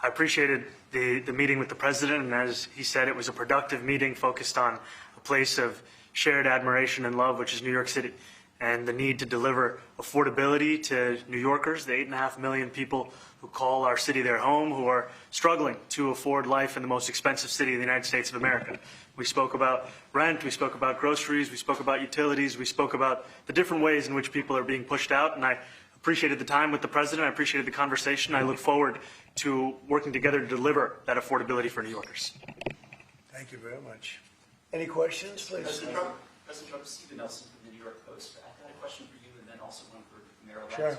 I appreciated the meeting with the president, and as he said, it was a productive meeting focused on a place of shared admiration and love, which is New York City, and the need to deliver affordability to New Yorkers, the 8.5 million people who call our city their home, who are struggling to afford life in the most expensive city in the United States of America. We spoke about rent, we spoke about groceries, we spoke about utilities, we spoke about the different ways in which people are being pushed out, and I appreciated the time with the president, I appreciated the conversation. I look forward to working together to deliver that affordability for New Yorkers. Thank you very much. Any questions, please? President Trump, Stephen Nelson from the New York Post. I've got a question for you and then also one for Mayor-elect. Sure.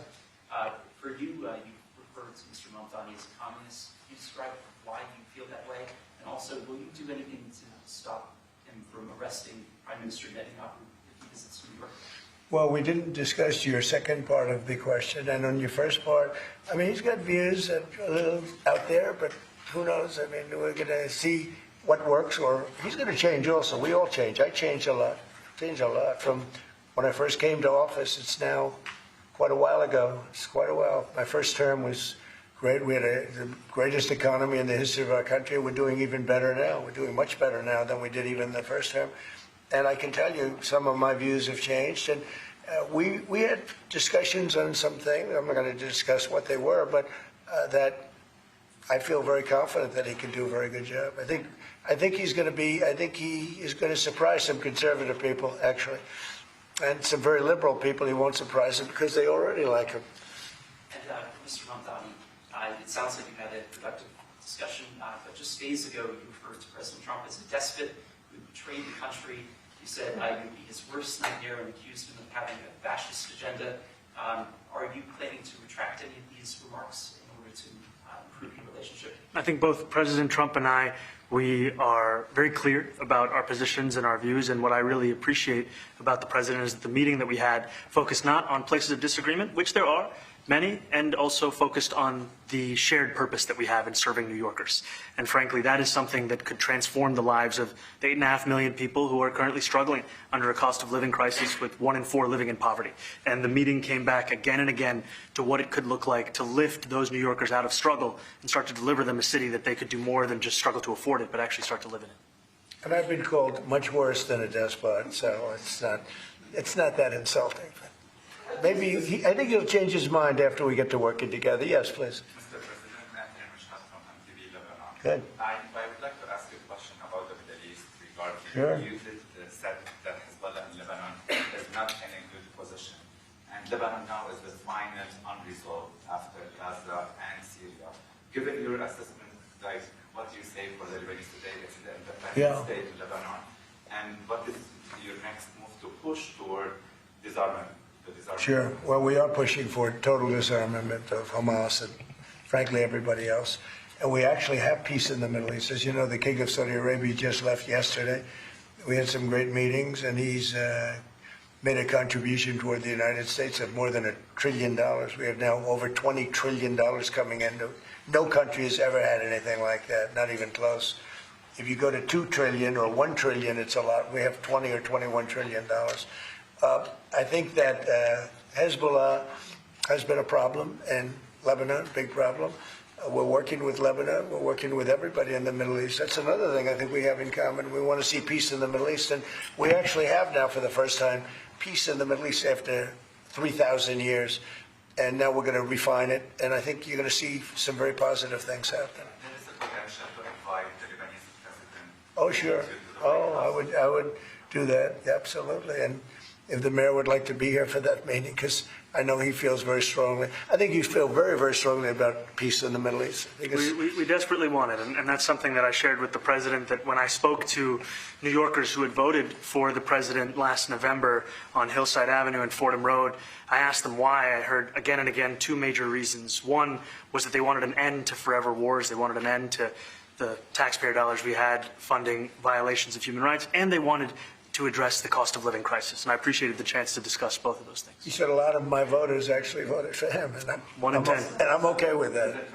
For you, you referred to Mr. Mamdani as a communist. Can you describe why you feel that way? And also, will you do anything to stop him from arresting Prime Minister Netanyahu if he visits New York? Well, we didn't discuss your second part of the question. And on your first part, I mean, he's got views that are a little out there, but who knows? I mean, we're going to see what works, or he's going to change also. We all change. I changed a lot. From when I first came to office. It's now quite a while ago. It's quite a while. My first term was great. We had the greatest economy in the history of our country. We're doing even better now. We're doing much better now than we did even the first term. And I can tell you some of my views have changed. And we had discussions on some things. I'm not going to discuss what they were, but that I feel very confident that he can do a very good job. I think he's going to be. I think he is going to surprise some conservative people, actually, and some very liberal people. He won't surprise them because they already like him. And Mr. Mamdani, it sounds like you had a productive discussion, but just days ago you referred to President Trump as a despot who betrayed the country. You said you would be his worst nightmare and accused him of having a fascist agenda. Are you planning to retract any of these remarks in order to improve your relationship? I think both President Trump and I, we are very clear about our positions and our views, and what I really appreciate about the president is that the meeting that we had focused not on places of disagreement, which there are many, and also focused on the shared purpose that we have in serving New Yorkers. And frankly, that is something that could transform the lives of the 8.5 million people who are currently struggling under a cost of living crisis, with 1 in 4 living in poverty. And the meeting came back again and again to what it could look like to lift those New Yorkers out of struggle and start to deliver them a city that they could do more than just struggle to afford it, but actually start to live in it. And I've been called much worse than a despot, so it's not that insulting. Maybe I think he'll change his mind after we get to working together. Yes, please. Mr. President, Anthony Rashad from MTV Lebanon. Good. I would like to ask you a question about the Middle East regarding Sure. you said that Hezbollah in Lebanon is not in a good position. And Lebanon now is the final unresolved after Gaza and Syria. Given your assessment, like what you say for the Lebanese today, it's the independent state in Lebanon. And what is your next move to push toward disarmament? Sure. Well, we are pushing for total disarmament of Hamas and, frankly, everybody else. And we actually have peace in the Middle East. As you know, the King of Saudi Arabia just left yesterday. We had some great meetings, and he's made a contribution toward the United States of more than $1 trillion. We have now over $20 trillion coming in. No country has ever had anything like that, not even close. If you go to 2 trillion or 1 trillion, it's a lot. We have 20 or $21 trillion. I think that Hezbollah has been a problem in Lebanon, big problem. We're working with Lebanon. We're working with everybody in the Middle East. That's another thing I think we have in common. We want to see peace in the Middle East, and we actually have now, for the first time, peace in the Middle East after 3,000 years. And now we're going to refine it, and I think you're going to see some very positive things happen. There is a potential to invite the Lebanese president. Oh, sure. Oh, I would do that, absolutely. And if the mayor would like to be here for that meeting, because I know he feels very strongly. I think you feel very, very strongly about peace in the Middle East. We desperately want it, and that's something that I shared with the president, that when I spoke to New Yorkers who had voted for the president last November on Hillside Avenue and Fordham Road, I asked them why. I heard again and again 2 major reasons. One was that they wanted an end to forever wars. They wanted an end to the taxpayer dollars we had funding violations of human rights, and they wanted to address the cost of living crisis. And I appreciated the chance to discuss both of those things. He said a lot of my voters actually voted for him, and One in 10. And I'm okay with that.